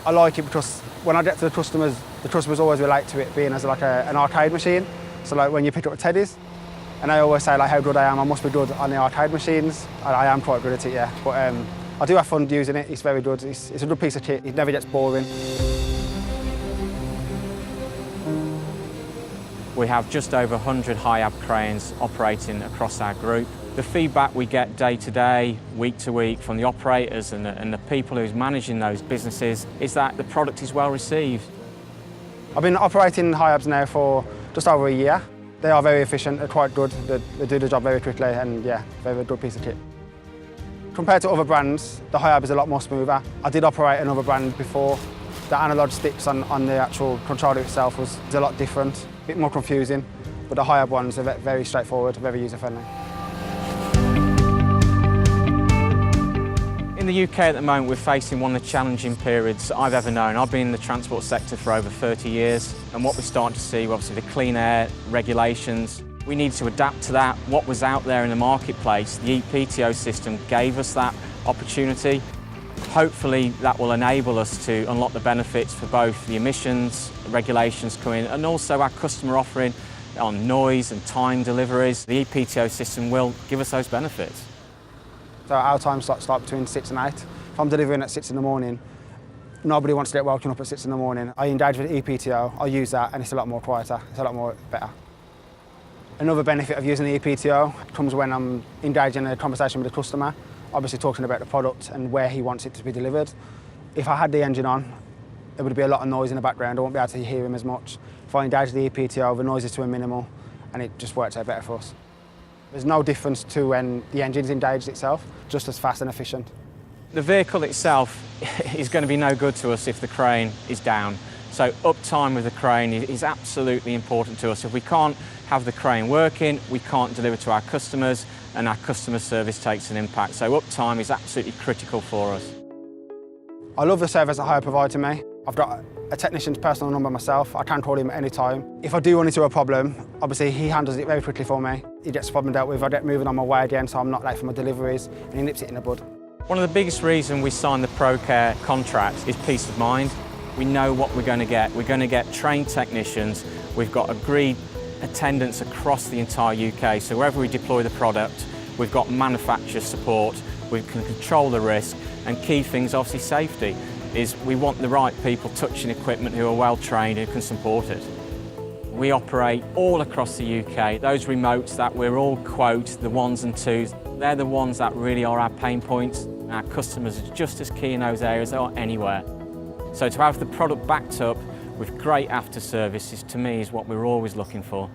I like it because when I get to the customers always relate to it being as like an arcade machine. So like when you pick up a Teddy's, and they always say like how good I am, I must be good on the arcade machines. I am quite good at it, yeah. But I do have fun using it, it's very good. It's a good piece of kit, it never gets boring. We have just over 100 Hiab cranes operating across our group. The feedback we get day to day, week to week from the operators and the people who's managing those businesses is that the product is well received. I've been operating Hiabs now for just over a year. They are very efficient, they're quite good, they do the job very quickly and yeah, very good piece of kit. Compared to other brands, the Hiab is a lot more smoother. I did operate another brand before. The analog sticks on the actual controller itself was a lot different, a bit more confusing, but the Hiab ones are very straightforward, very user-friendly. In the UK at the moment, we're facing one of the challenging periods I've ever known. I've been in the transport sector for over 30 years, and what we're starting to see, obviously the clean air regulations, we need to adapt to that. What was out there in the marketplace, the EPTO system gave us that opportunity. Hopefully that will enable us to unlock the benefits for both the emissions regulations coming and also our customer offering on noise and time deliveries. The EPTO system will give us those benefits. So our time slots start between 6 and 8. If I'm delivering at 6 in the morning, nobody wants to get woken up at 6 in the morning. I engage with EPTO, I use that and it's a lot more quieter, it's a lot more better. Another benefit of using the EPTO comes when I'm engaging in a conversation with the customer, obviously talking about the product and where he wants it to be delivered. If I had the engine on, there would be a lot of noise in the background, I won't be able to hear him as much. If I engage the EPTO, the noise is to a minimal and it just works out better for us. There's no difference to when the engine's engaged itself, just as fast and efficient. The vehicle itself is going to be no good to us if the crane is down. So uptime with the crane is absolutely important to us. If we can't have the crane working, we can't deliver to our customers and our customer service takes an impact. So uptime is absolutely critical for us. I love the service that Hiab provide to me. I've got a technician's personal number myself. I can call him at any time. If I do run into a problem, obviously he handles it very quickly for me. He gets the problem dealt with. I get moving on my way again so I'm not late for my deliveries and he nips it in the bud. One of the biggest reasons we signed the ProCare contract is peace of mind. We know what we're going to get. We're going to get trained technicians. We've got agreed attendance across the entire UK. So wherever we deploy the product, we've got manufacturer support. We can control the risk and key things, obviously safety, is we want the right people touching equipment who are well trained and can support it. We operate all across the UK. Those remotes that we're all quote, the ones and twos, they're the ones that really are our pain points. Our customers are just as key in those areas as they are anywhere. So to have the product backed up with great after services, to me, is what we're always looking for.